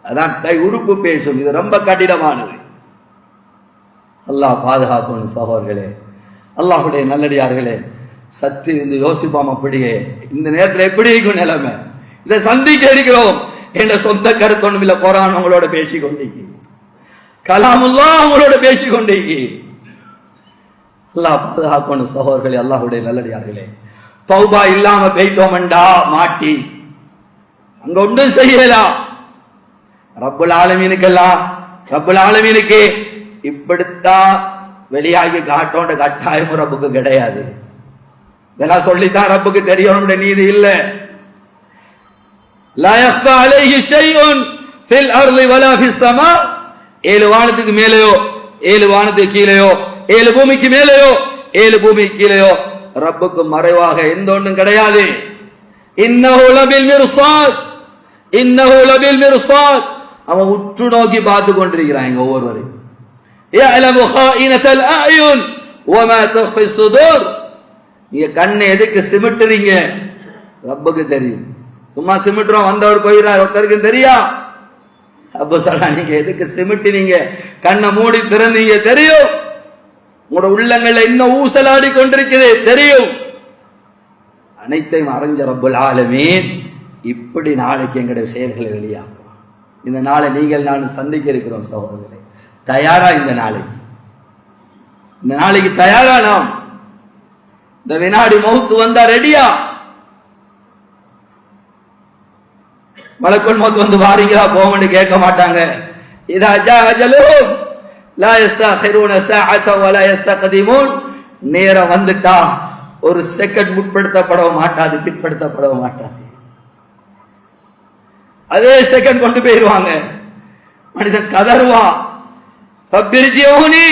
S1: அதான் கை உறுப்பு பேசும். இது ரொம்ப கடினமானது. அல்லாஹ் பாதுகாக்கணும் சகோதரர்களே, அல்லாஹ்வுடைய நல்லடியார்களே. சற்று இருந்து யோசிப்போம். அப்படியே இந்த நேரத்தில் எப்படி இருக்கும் நிலைமை? இதை சந்திக்க இருக்கிறோம். என்ற சொந்த கருத்தொன்னும் இல்ல. குர்ஆன் உங்களோட பேசிக்கொண்டிருக்கு, கலாமுல்லாஹ் உங்களோட பேசிக்கொண்டிருக்கு. அல்லாஹ் பாதுகாக்கணும் சகோதரர்களே, அல்லாஹ்வுடைய நல்லடியார்களே. தௌபா இல்லாம பெய்தோமண்டா மாட்டி அங்க ஒன்றும் செய்யலாம். ரப்புல் ஆலமீனுக்கெல்லாம், ரப்புல் ஆலமீனுக்கு இப்படித்தான் வெளியாகி காட்டோன்ற கட்டாயம் ரப்புக்கு கிடையாது. இதெல்லாம் சொல்லித்தான் ரப்புக்கு தெரியணும் நீதி இல்ல. லா யக்ஃபா அலைஹி ஷைஉன் ஃபில் அர்தி வலா ஃபிஸ் ஸமா. 7 வானத்துக்கு மேலேயோ 7 வானத்துக்கு கீழேயோ 7 பூமிக்கு மேலேயோ 7 பூமிக்கு கீழேயோ ரப்புக்கு மறைவாக எந்த ஒன்றும் கிடையாது. இன்னஹு லபில் மிர்சாத், இன்னஹு லபில் மிர்சாத். அவன் உற்று நோக்கி பார்த்து கொண்டிருக்கிறான் எங்க ஒவ்வொருவரையும். யஅலமு ஹாயினத்தல் அயுன் வமா தக்ஃபி ஸுதூர். நீங்க கண்ணை எதுக்கு சிமிட்டுறீங்க? ரப்புக்கு தெரியும். சும்மா சிமிட்டுறோம், வந்தவர் போயிறார், ஒருத்தருக்கு தெரியா? அப்ப சொல்ல நீங்க எதுக்கு சிமிட்டினீங்க, கண்ணை மூடி திறந்தீங்க தெரியும். உங்களோட உள்ளங்கள்ல இன்னும் ஊசலாடி கொண்டிருக்குது தெரியும். அனைத்தையும் அறிஞ்ச ரப்புல் ஆலமீன் இப்படி நாளைக்கு எங்களுடைய செயல்களை வெளியாக்குவோம். இந்த நாளை நீங்கள் நான் சந்திக்க இருக்கிறோம் சகோதரர்களே. தயாரா? இந்த நாளைக்கு, இந்த நாளைக்கு தயாரா? நாம் இந்த வினாடி மௌத்து வந்தா ரெடியா? மலக்குல் மௌத் வந்து வாரீங்களா போங்கன்னு கேட்க மாட்டாங்க. இதா ஜா அஜலுஹும் லா யஸ்தகிருன ஸாஅத வ லா யஸ்தக்திமூன். நேரம் வந்துட்டா ஒரு செகண்ட் முற்படுத்தப்பட மாட்டாது, பிற்படுத்தப்பட மாட்டாது. அதே செகண்ட் கொண்டு போயிருவாங்க. மனுஷன் கதறுவா, ரப்பிர்ஜிஊனி,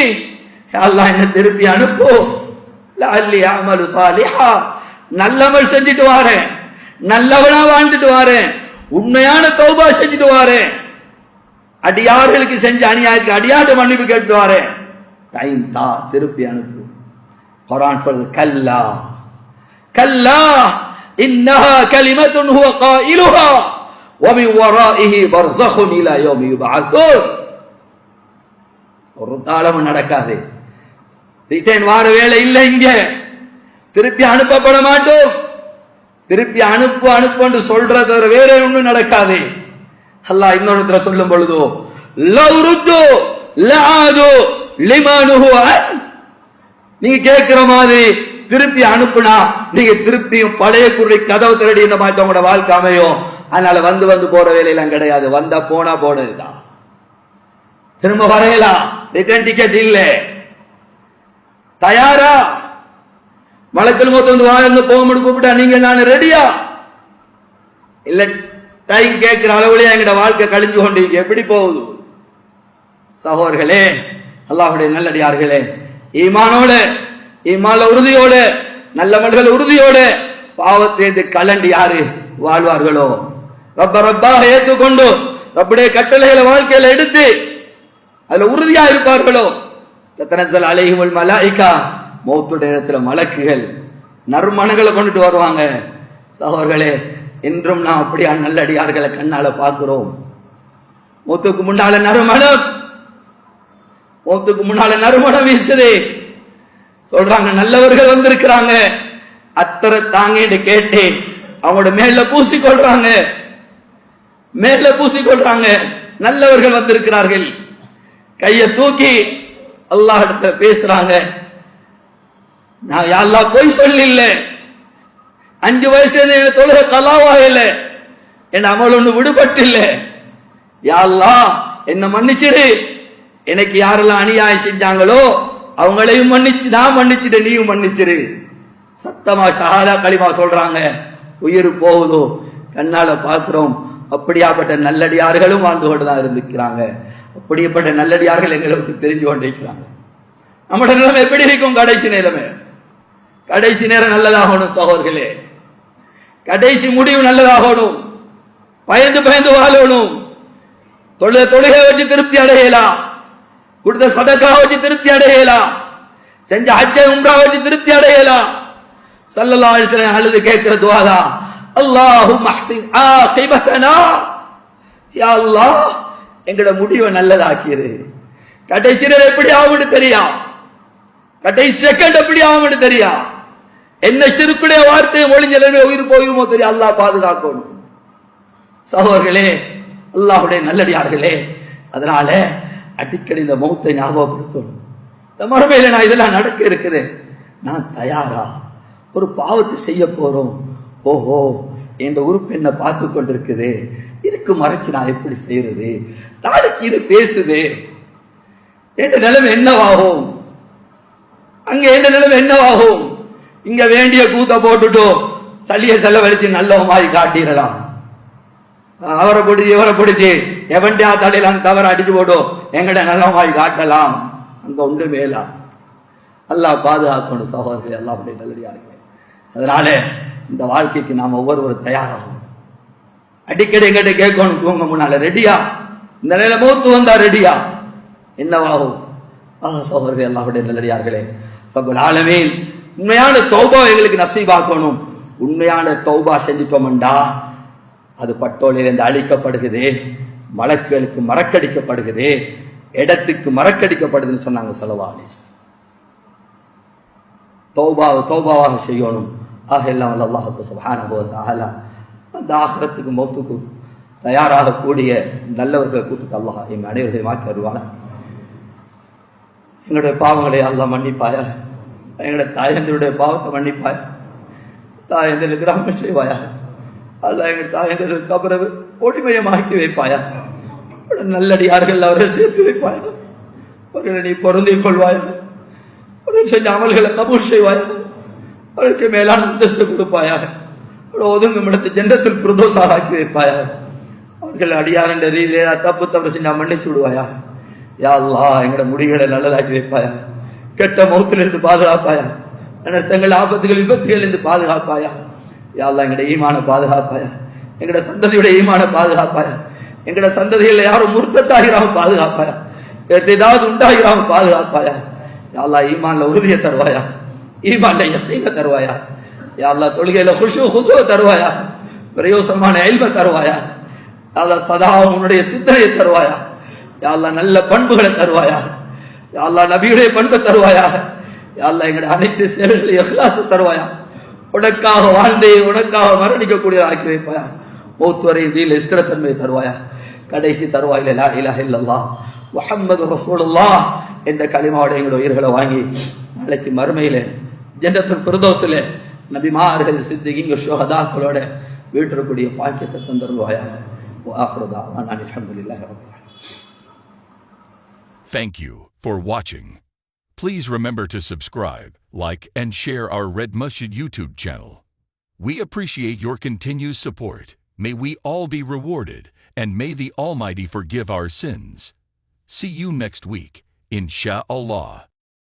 S1: யா அல்லாஹ் என்ன திருப்பி அனுப்பு, லஅல்லி அஅமலு ஸாலிஹா, நல்லமல் செஞ்சுட்டு வாரேன், நல்லவனா வாழ்ந்துட்டு வாரேன், உண்மையான தௌபா செஞ்சுட்டு வாரேன், அடியார்களுக்கு செஞ்ச அநியாயத்துக்கு அடியாட்ட மன்னிப்பு கேட்டு வாரேன், டைம் தா, திருப்பி அனுப்பு. குர்ஆன் சொல்றது கல்லா கல்லா இன்னஹா கலிமத்துன் ஹுவ காயிலுஹா வ மின் வராஇஹி பர்ஸஹுன் இலா யௌமி யுபஅஸூன். ஒரு காலமும் நடக்காது, ரிட்டர்ன் வார வேலை இல்லை, இங்க திருப்பி அனுப்பப்பட மாட்டோம். திருப்பி அனுப்பு அனுப்பு சொல்றது வேற ஒன்றும் நடக்காது. அல்லாஹ் இன்னொரு இடத்துல சொல்லும் பொழுதோ லவ் ருத்து லஆது லிமானுஹு அன், நீங்க கேட்கிற மாதிரி திருப்பி அனுப்புனா நீங்க திருப்பியும் பழைய குருளை கதவு திரடி இந்த மாதிரி உங்களோட வாழ்க்கை அமையும். அதனால வந்து வந்து போற வேலையெல்லாம் கிடையாது, வந்தா போனா போனதுதான், திரும்ப வரையலாம், ரிட்டர்ன் டிக்கெட் இல்ல. தயாரா? மலக்குல் மௌத் வந்து வாங்க போகும்போது கூப்பிட்டா நீங்க நான் ரெடியா இல்ல? டைம் கேட்கிற அளவுலயே எங்கட வாழ்க்கை கழிஞ்சு கொண்டு எப்படி போகுது? சகோதரர்களே, அல்லாஹ்வுடைய நல்லடியார்களே, ஈமானோட, ஈமான்ல உறுதியோட, நல்லமல்கள் உறுதியோட பாவத்தை கலண்டு யாரு வாழ்வார்களோ, ரப்பாக ஏற்றுக்கொண்டு ரப்புடைய கட்டளைகளை வாழ்க்கையில எடுத்து அதுல உறுதியா இருப்பார்களோ, தத்தனஸல் அலைஹிமுல் மலாயிகா, மௌத்துடைய இடத்துல மலக்குகள் நறுமணங்களை கொண்டுட்டு வருவாங்க. சகோதரர்களே, இன்றும் நான் அப்படியா நல்லடியார்களை கண்ணால பார்க்கிறோம். மௌத்துக்கு முன்னால நறுமணம், மௌத்துக்கு முன்னால நறுமணம் வீசுது. சொல்றாங்க நல்லவர்கள் வந்திருக்கிறாங்க, அத்தரை தாங்கிட்டு கேட்டு அவங்களோட மேல பூசிக்கொள்றாங்க, மேல பூசிக்கொள்றாங்க. நல்லவர்கள் வந்திருக்கிறார்கள், கையை தூக்கி அல்லாஹ் இடத்துல பேசுறாங்க. நான் யா அல்லாஹ் போய் சொல்ல, 5 வயசுல தொழுகை கலாவா இல்லை, என் அமல் ஒண்ணு விடுபட்டு இல்லை. யா அல்லாஹ் என்ன மன்னிச்சிரு, எனக்கு யாரெல்லாம் அநியாயம் செஞ்சாங்களோ அவங்களையும் மன்னிச்சு, நான் மன்னிச்சுட்டு நீயும் மன்னிச்சிரு. சத்தமா ஷஹாதா களிமா சொல்றாங்க. உயிர் போகுதோ கண்ணால பாக்குறோம். அப்படியாப்பட்ட நல்லடியார்களும் வாழ்ந்து கொண்டுதான் இருந்திருக்கிறாங்க. அப்படிப்பட்ட நல்லடியார்கள் எங்களை விட்டு பிரிஞ்சு கொண்டிருக்கிறாங்க. நம்முடைய நிலைமை எப்படி இருக்கும்? கடைசி நிலைமை, கடைசி நேரம் நல்லதாகணும் சகோதரர்களே, கடைசி முடிவு நல்லதாகணும். பயந்து பயந்து வாழணும். தொழுகை வச்சு திருப்தி அடையலாம், கொடுத்த சதக்கா வச்சு திருப்தி அடையலாம், செஞ்ச ஹஜ்ஜை உம்ரா வச்சு திருப்தி அடையலாம். ஸல்லல்லாஹு அலைஹி வஸல்லம் அழுது கேட்கிற துஆதா, அல்லாஹும்ம அஹ்சின் ஆகிபதனா, யா அல்லாஹ் எங்கட முடிவை நல்லதாக்கிரு. கடைசி நேரம் எப்படி ஆகும்னு தெரியா, கடைசி செகண்ட் எப்படி ஆகும்னு தெரியா, என்ன சிறுக்குடைய வார்த்தையை ஒளிஞ்சலமே உயிர் போயிருமோ தெரியும். அல்லாஹ் பாதுகாக்கணும். சகோதரர்களே, அல்லாஹ்வுடைய நல்லடியார்களே, அதனால அடிக்கடி இந்த மௌத்தை ஞாபகப்படுத்தணும். இந்த மறுமையில நான் இதெல்லாம் நடக்க இருக்குது, நான் தயாரா? ஒரு பாவத்தை செய்ய போறோம், ஓஹோ என்ற உறுப்பு என்ன பார்த்து கொண்டிருக்குது, இதுக்கு மறைச்சு நான் எப்படி செய்யறது, நாளைக்கு இது பேசுது, என்ற நிலைமை என்னவாகும், அங்க எந்த நிலைமை என்னவாகும்? இங்க வேண்டிய கூத்த போட்டுட்டோம், சல்லிய செலவழிச்சு நல்லவமாய் காட்டிடலாம், அவரை பிடிச்சி இவரை பிடிச்சி எவன்டா தடையிலாம் தவற அடிச்சு போடும், எங்கட நல்லவமாய் காட்டலாம். அங்க உண்டு மேலா. அல்லாஹ் பாதுகாக்கணும் சகோதரர்கள், அல்லாஹ்வுடைய நல்லடியார்களே. அதனால இந்த வாழ்க்கைக்கு நாம் ஒவ்வொருவரும் தயாராகும். அடிக்கடி எங்கிட்ட கேட்கணும், தூங்க முன்னால ரெடியா, இந்த நிலை மௌத்து வந்தா ரெடியா, என்னவாகும்? சகோதரர்கள், அல்லாஹ்வுடைய நல்லடியார்களே, ரப்பல் ஆலமீன் உண்மையான தௌபா எங்களுக்கு நசீபாக்கணும். உண்மையான தௌபா செஞ்சுட்டோம்டா அது பட்டோலிலிருந்து அழிக்கப்படுகிறது, மலக்குகளுக்கு மறக்கடிக்கப்படுகிறது, இடத்துக்கு மறக்கடிக்கப்படுதுன்னு சொன்னாங்க ஸல்லல்லாஹு அலைஹி வஸல்லம். தௌபாவாக செய்யணும். ஆக எல்லாம் அல்லாஹ் சுப்ஹானஹு வ தஆலா அந்த ஆகிரத்துக்கு மௌத்துக்கு தயாராக கூடிய நல்லவர்கள் கூட்டத்தை அல்லாஹ் எங்கள் அனைவர்களையும் ஆக்கி வருவானா. எங்களுடைய பாவங்களை அல்லாஹ் மன்னிப்பாயா, எங்களுடைய தாயந்தருடைய பாவத்தை மன்னிப்பாயா, தாயந்தருக்கு கிராமம் செய்வாயா, அல்ல எங்கள் தாயந்தருக்கு கபரை ஒளிமயமாக்கி வைப்பாயா, நல்லடியார்கள் அவர்கள் சேர்த்து வைப்பாயா, அவர்களை நீ பொருந்திக் கொள்வாயா, அவர்கள் செஞ்ச அமல்களை கபூல் செய்வாயா, அவருக்கு மேலான அந்தஸ்து கொடுப்பாயா, ஒதுங்கும் இடத்தை ஜன்னத்துல் ஃபிர்தௌஸாக ஆக்கி வைப்பாயா, அவர்கள் அடியார் என்ற ரீதியிலே தப்பு தவறு செஞ்சா மன்னிச்சு விடுவாயா. யா அல்லாஹ் எங்கட முடிகளை நல்லதாக்கி வைப்பாயா, கெட்ட மௌத்திலிருந்து பாதுகாப்பாயா, அனர்த்தங்கள் ஆபத்துகள் விபத்துகள் இருந்து பாதுகாப்பாயா. யா அல்லாஹ் எங்கட ஈமான பாதுகாப்பாயா, எங்கட சந்ததியோட ஈமான பாதுகாப்பாயா, எங்கட சந்ததியில் யாரும் முர்த்தத்தாகிறாம பாதுகாப்பாயா, ஏதாவது உண்டாகிறாம பாதுகாப்பாயா. யா அல்லாஹ் ஈமான்ல உறுதியை தருவாயா, ஈமான்ல யகீன தருவாயா. யா அல்லாஹ் தொழுகையில குஷு ஹுது தருவாயா, பிரயோசனமான இல்ம தருவாயா. யா அல்லாஹ் சதா உன்னுடைய சிந்தனையை தருவாயா. யா அல்லாஹ் நல்ல பண்புகளை தருவாயா. யா அல்லாஹ் நபியுடைய பண்பை தருவாயா. யா அல்லாஹ் எங்கட அனைத்து செயல்களை இஹ்லாஸ் தருவாயா. உனக்காக வாழ்ந்தே உனக்காக மரணிக்கக்கூடிய ஆக்கி வைப்பாயா. மௌத் வரை தீல ஸ்திரத்தன்மை தருவாயா. கடைசி தருவாயில லா இலாஹ இல்லல்லாஹ் முஹம்மது ரசூலுல்லாஹ் என்ற கலிமாவோட எங்களோட உயிர்களை வாங்கி நாளைக்கு மறுமையில ஜன்னத்துல் ஃபிர்தௌஸ்ல நபிமார்கள் சித்திகீங்க ஷுஹதாக்களோட வீட்டிற்குரிய பாக்கியத்தை தந்தருவாயா. وآخر دعوانا الحمد لله رب العالمين.
S2: Thank you for watching. Please remember to subscribe, like, and share our Red Masjid YouTube channel. We appreciate your continued support. May we all be rewarded, and may the Almighty forgive our sins. See you next week, Insha'Allah.